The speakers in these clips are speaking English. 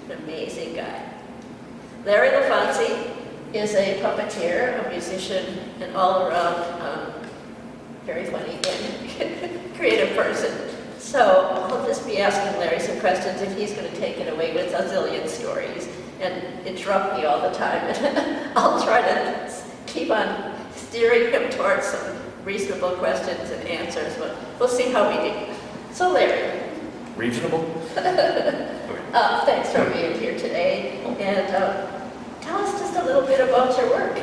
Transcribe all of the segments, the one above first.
An amazing guy. Larry LaFontsee is a puppeteer, a musician, an all-around very funny and creative person. So I'll just be asking Larry some questions if he's going to take it away with a zillion stories and interrupt me all the time. And I'll try to keep on steering him towards some reasonable questions and answers, but we'll see how we do. So Larry. Reasonable? Thanks for being here today. And tell us just a little bit about your work.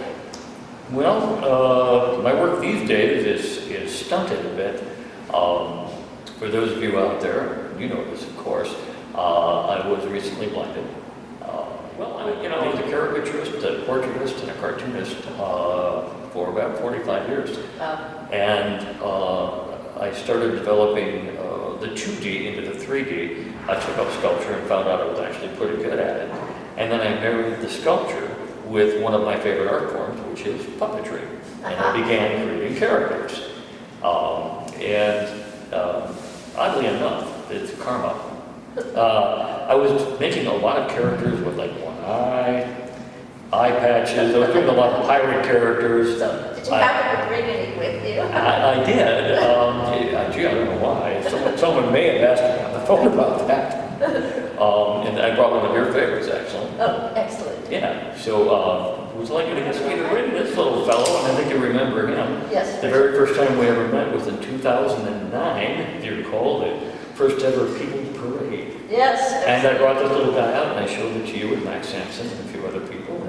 Well, my work these days is stunted a bit. For those of you out there, you know this, of course, I was recently blinded. I was a caricaturist, a portraitist, and a cartoonist for about 45 years. And I started developing the 2D into the 3D. I took up sculpture and found out I was actually pretty good at it. And then I married the sculpture with one of my favorite art forms, which is puppetry. And I began creating characters. Oddly enough, it's karma. I was making a lot of characters with like one eye patches. I was doing a lot of pirate characters. So, did you happen to bring any with you? I did. Gee, I don't know why. Someone may have asked me on the phone about that. And I brought one of your favorites, actually. Oh, excellent. Yeah. So it was like to get me to bring this little fellow, and I think you remember him. Yes. The very first time we ever met was in 2009, if you recall, the first ever People's Parade. Yes. And I brought this little guy out, and I showed it to you and Max Sampson and a few other people,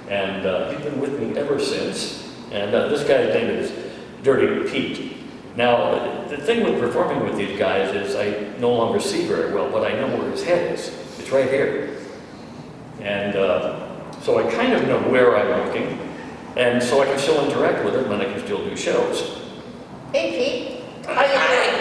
and he's been with me ever since. And this guy's name is Dirty Pete. Now, the thing with performing with these guys is I no longer see very well, but I know where his head is. It's right here. And so I kind of know where I'm looking, and so I can still interact with him, and I can still do shows. Hey, Pete. How you doing?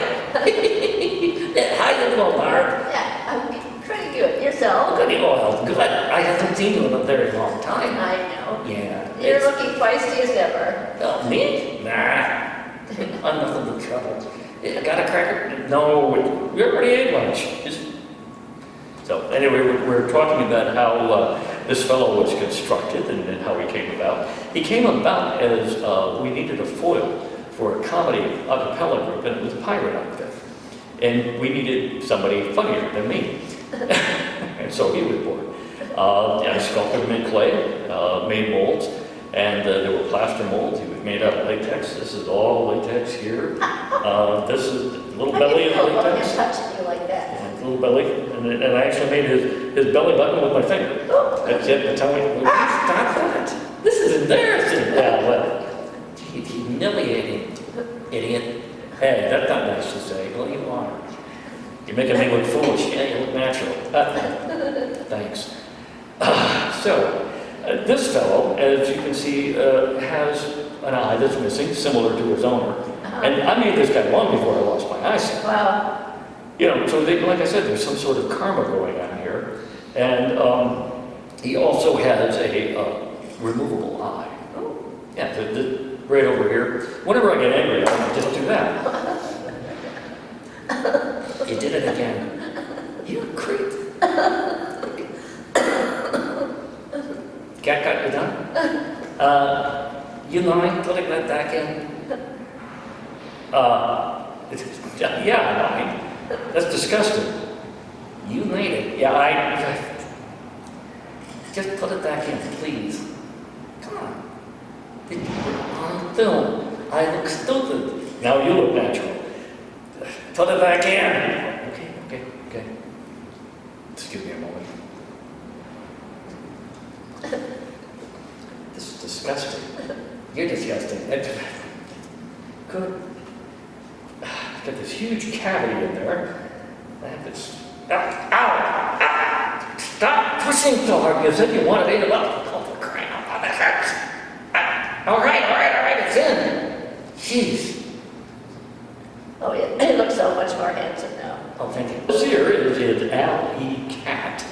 How you doing, Mark? Yeah, I'm pretty good. Yourself? Good. Oh, good. I haven't seen you in a very long time. I know. Yeah. You're looking feisty as ever. Oh, me? Nah. I'm nothing but trouble. I got a cracker? No, we already ate lunch. So anyway, we're talking about how this fellow was constructed and how he came about. He came about as we needed a foil for a comedy a cappella group, and it was a pirate outfit. And we needed somebody funnier than me. And so he was born. I sculpted him in clay, made molds, and there were plaster molds. He was made out of latex. This is all latex here. This is the little belly is latex. Touching you like that. And little belly, and I actually made his belly button with my finger. That's it. That's how stop that. This is embarrassing. Yeah, but humiliating, idiot. Hey, that's not nice to say. Well, you are. You're making me look foolish. Yeah, you look natural. Thanks. This fellow, as you can see, has an eye that's missing, similar to his owner. And I made this guy long before I lost my eyesight. Wow. You know, so like I said, there's some sort of karma going on here. And he also has a removable eye. Oh. Yeah, right over here. Whenever I get angry, I just do that. You did it again. You creep. Cat got you done? You lying? Putting that back in? Yeah, I'm lying. That's disgusting. You made it. Yeah, I just put it back in, please. Come on. On film. I look stupid. Now you look natural. Put it back in. Okay. Excuse me a moment. This is disgusting. You're disgusting. Good. Got this huge cavity in there. I have this. Ow! Stop pushing so hard. You said you wanted it up. Oh, crap. That hurts. All right. It's in. Jeez. Oh, yeah. He looks so much more handsome now. Oh, thank you. This here is Al E. Cat.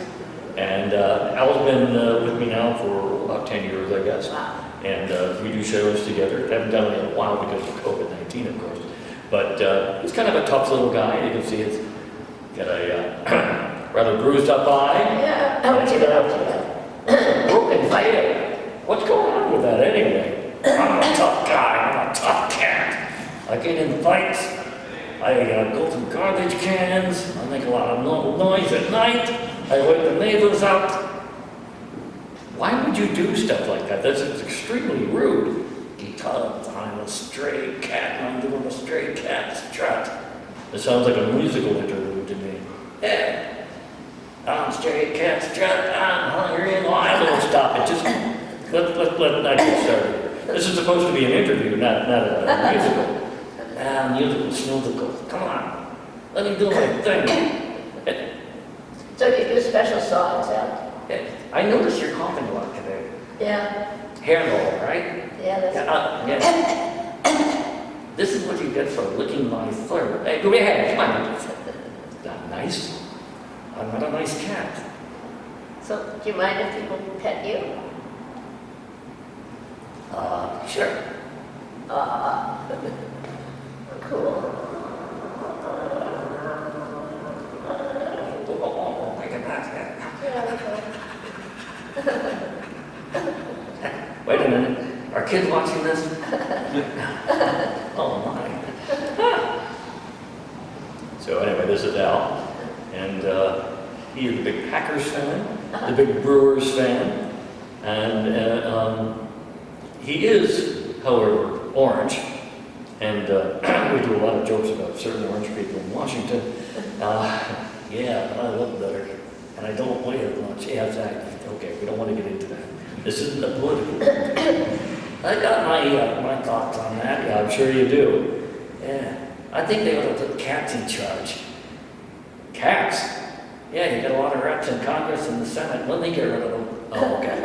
And Al's been with me now for about 10 years, I guess. Wow. And we do shows together. Haven't done it in a while because of COVID-19, of course. But he's kind of a tough little guy. You can see he's got a rather bruised up eye. Yeah, how would you get Broken fighter. What's going on with that anyway? I'm a tough guy. I'm a tough cat. I get in fights. I go through garbage cans. I make a lot of noise at night. I wake the neighbors up. Why would you do stuff like that? That's extremely rude. Because I'm a stray cat. I'm doing a stray cat strut. It sounds like a musical interlude to me. Yeah. I'm stray cat strut. I'm hungry and wild. Stop it. Just let that get started. This is supposed to be an interview, not a musical. Musical. Come on. Let me do my thing. So you do special songs out? I noticed you're coughing a lot today. Yeah. Hair roll, right? Yeah, that's Yeah. This is what you get for licking my fur. Hey, go ahead, come on. Not nice. I'm not a nice cat. So do you mind if people pet you? Sure. Cool. Oh, I can ask that. Yeah, Wait a minute. Are kids watching this? Oh my. So anyway, this is Al, and he is a big Packers fan, the big Brewers fan, and he is, however, orange, and we do a lot of jokes about certain orange people in Washington. Yeah, but I look better, and I don't weigh as much. Yeah, exactly. Okay, we don't want to get into that. This isn't a political thing. I got my thoughts on that. Yeah, I'm sure you do. Yeah, I think they ought to put cats in charge. Cats? Yeah, you got a lot of reps in Congress and the Senate. Let me get rid of them. Oh, okay.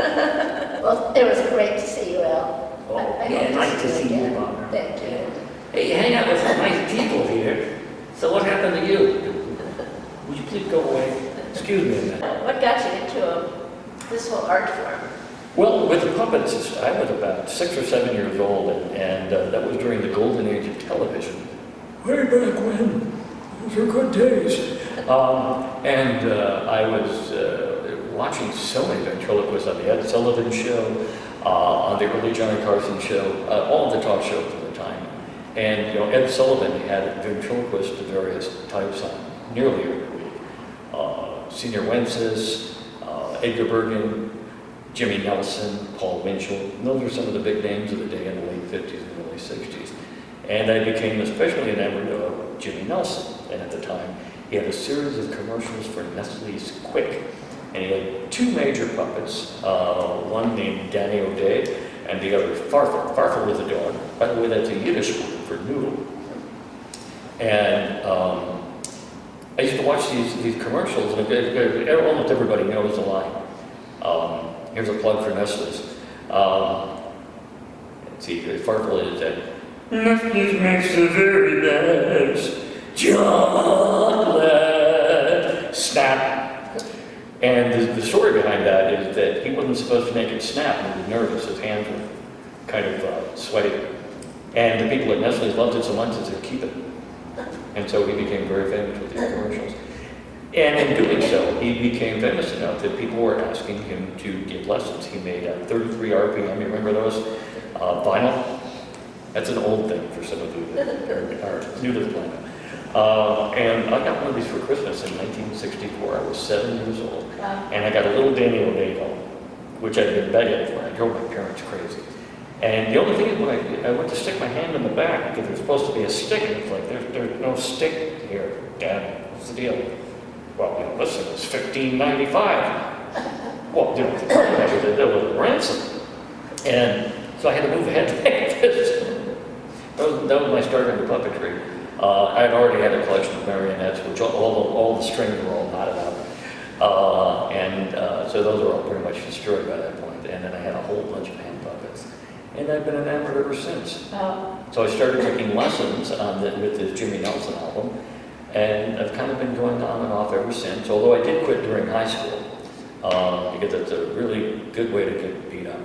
Well, it was great to see you, Al. Oh, I yeah, hope nice to see you, again. Barbara. Thank you. Hey, you hang out with some nice people here. So what happened to you? Would you please go away? Excuse me a minute. What got you into this whole art form? Well, with the puppets, I was about 6 or 7 years old, and that was during the golden age of television. Way back when. Those were good days. I was watching so many ventriloquists on the Ed Sullivan Show, on the early Johnny Carson Show, all of the talk shows at the time. And, Ed Sullivan had ventriloquists of various types on nearly every week. Senior Wences, Edgar Bergen, Jimmy Nelson, Paul Winchell. And those were some of the big names of the day in the late 50s and early 60s. And I became especially enamored of Jimmy Nelson. And at the time, he had a series of commercials for Nestle's Quick. And he had two major puppets, one named Danny O'Day, and the other Farfel. Farfel was a dog. By the way, that's a Yiddish word for noodle. And I used to watch these commercials, and almost everybody knows the line. Here's a plug for Nestle's. Let's see, Farfel is that Nestle's makes the very best chocolate. Snap. And the story behind that is that he wasn't supposed to make it snap, and he was nervous. His hands were kind of sweaty. And the people at Nestle's loved it so much that they'd keep it. And so he became very famous with these commercials. And in doing so, he became famous enough that people were asking him to give lessons. He made 33 RPM, you remember those? Vinyl. That's an old thing for some of you that are new to the planet. And I got one of these for Christmas in 1964. I was 7 years old. Wow. And I got a little Danny O'Day doll, which I'd been begging for. I drove my parents crazy. And the only thing is when I went to stick my hand in the back, because there's supposed to be a stick, and it's like, there's no stick here, Dad. What's the deal? Well, listen, it's $15.95. Well, that was a ransom. And so I had to move ahead like this. That was my start into puppetry. I had already had a collection of marionettes, which all the strings were all knotted up. So those were all pretty much destroyed by that point. And then I had a whole bunch of hand puppets. And I've been enamored ever since. Oh. So I started taking lessons with this Jimmy Nelson album. And I've kind of been going on and off ever since, although I did quit during high school. Because it's a really good way to get beat up.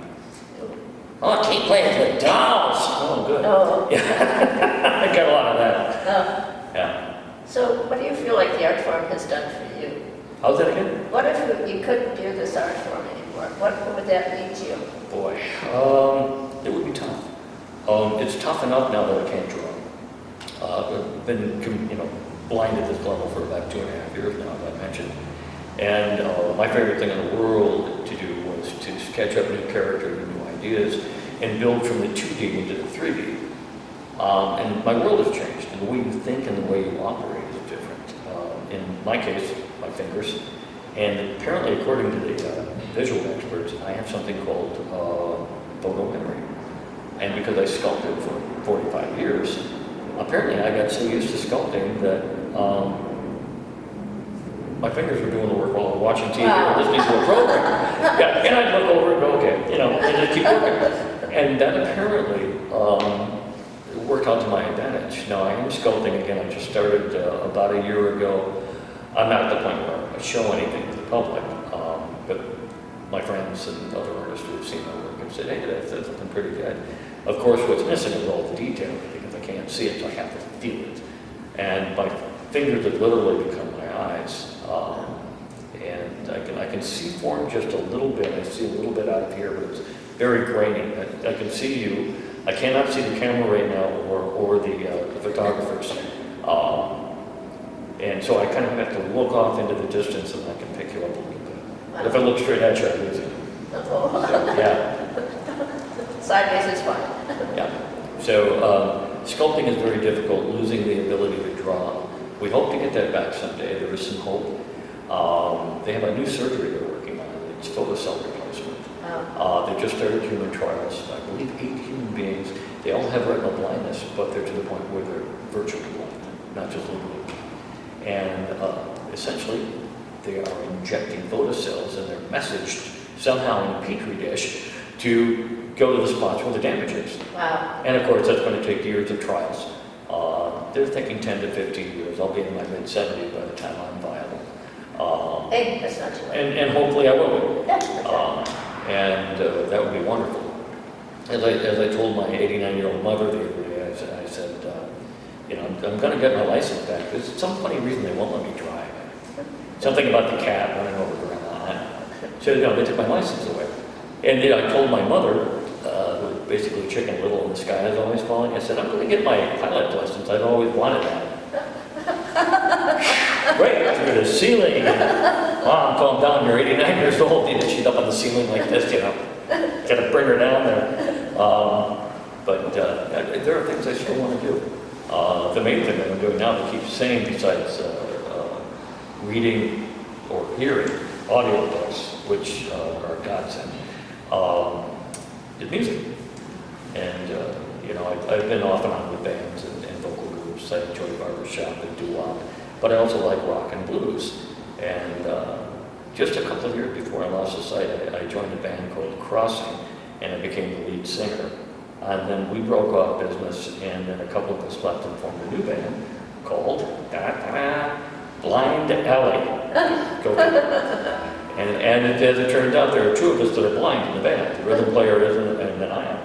Oh, keep playing with dolls. Oh, good. Oh. Yeah. I got a lot of that. Oh. Yeah. So what do you feel like the art form has done for you? How's that again? What if you couldn't do this art form anymore? What would that mean to you? Boy, it would be tough. It's tough enough now that I can't draw. I've been, blind at this level for about 2.5 years now, as I mentioned. And my favorite thing in the world to do was to sketch up new characters and new ideas and build from the 2D into the 3D. And my world has changed, and the way you think and the way you operate is different. In my case, my fingers. And apparently, according to the visual experts, I have something called photo memory. And because I sculpted for 45 years, apparently I got so used to sculpting that my fingers were doing the work while I was watching TV or listening to a program. Yeah, and I'd look over and go, okay, and just keep working. And that apparently worked out to my advantage. Now I am sculpting again. I just started about a year ago. I'm not at the point where I show anything to the public, but my friends and other artists who have seen my work have said, hey, that's something pretty good. Of course, what's missing is all the detail because I can't see it, so I have to feel it. And my fingers have literally become my eyes. And I can see form just a little bit. I see a little bit out of here, but it's very grainy. I can see you. I cannot see the camera right now or the photographers. And so I kind of have to look off into the distance and I can pick you up a little bit. But if I look straight at you, I lose you. So, yeah. Sideways is fine. Yeah. So sculpting is very difficult, losing the ability to draw. We hope to get that back someday. There is some hope. They have a new surgery they're working on. It's photocell replacement. They just started human trials. I believe 8 human beings. They all have retinal blindness, but they're to the point where they're virtually blind, not just legally. And essentially, they are injecting photocells and they're messaged somehow in a Petri dish to go to the spots where the damage is. Wow. And of course, that's going to take years of trials. They're thinking 10 to 15 years. I'll be in my mid-70s by the time I'm viable. Hey, that's not too late. And hopefully I will be. Yeah. And that would be wonderful. As I told my 89-year-old mother the other day, I said, I'm going to get my license back. There's some funny reason they won't let me drive. Something about the cat running over grandma. So, they took my license away. And I told my mother, who was basically Chicken Little in the sky is always falling, I said, I'm going to get my pilot license. I've always wanted that. Right through the ceiling. Mom, calm down, you're 89 years old. She's up on the ceiling like this, Got to bring her down there. But there are things I still want to do. The main thing that I'm doing now to keep sane, besides reading or hearing audio books, which are a godsend, is music. And, I've been off and on with bands and vocal groups. I enjoy barbershop and doo-wop, but I also like rock and blues. And just a couple of years before I lost the sight, I joined a band called Crossing, and I became the lead singer. And then we broke off business, and then a couple of us left and formed a new band called Blind Alley. Go and as it turns out, there are 2 of us that are blind in the band. The rhythm player isn't, and then I am.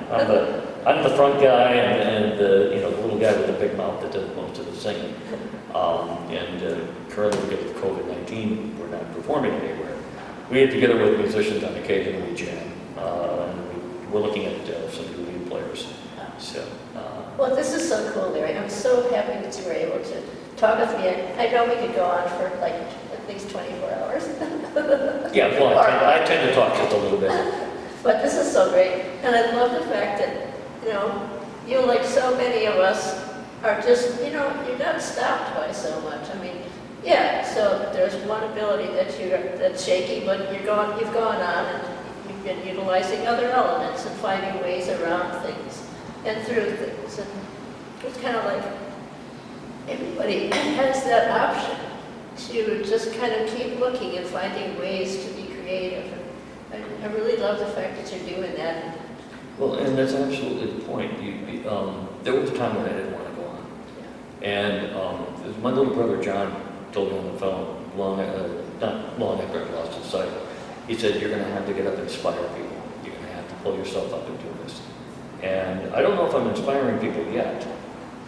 I'm the front guy, and the little guy with the big mouth that does most of the singing. Currently, because of COVID-19, we're not performing anywhere. We get together with musicians on occasion, and we jam. We're looking at some new lead players. So. Well, this is so cool, Larry. I'm so happy that you were able to talk with me. I know we could go on for at least 24 hours. Yeah, well, I tend to talk just a little bit. But this is so great. And I love the fact that, you, like so many of us, are just, you're not stopped by so much. I mean, yeah, so there's one ability that's shaky, but you've gone on and you've been utilizing other elements and finding ways around things and through things. And it's kind of like everybody has that option to just kind of keep looking and finding ways to be creative. And I really love the fact that you're doing that. Well, and that's absolutely the point. There was a time when I didn't want to go on. Yeah. And my little brother John told me on the phone, not long after I lost his sight, he said, you're going to have to get up and inspire people. You're going to have to pull yourself up and do this. And I don't know if I'm inspiring people yet,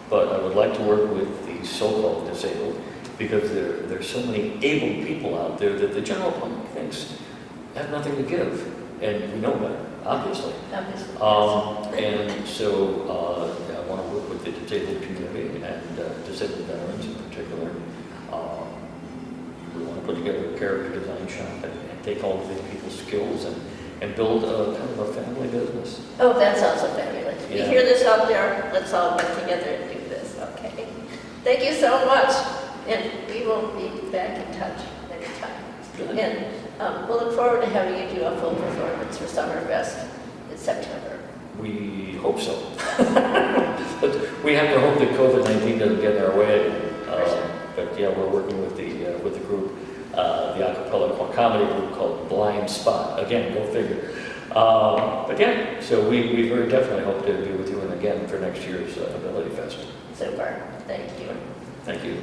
but I would like to work with the so-called disabled because there's so many able people out there that the general public thinks have nothing to give, and we know better, obviously. Obviously. And so I want to work with the disabled community and disabled veterans in particular. We want to put together a character design shop and take all of these people's skills and build a kind of a family business. Oh, that sounds so fabulous. You Yeah. hear this out there? Let's all get together and do this, okay? Thank you so much, and we will be back in touch anytime. Good. And we'll look forward to having you do a full performance for Summerfest in September. We hope so. But we have to hope that COVID-19 doesn't get in our way. But yeah, we're working with the group, the a cappella comedy group called Blind Spot. Again, go figure. But yeah, so we very definitely hope to be with you and again for next year's Ability Fest. Super. Thank you. Thank you.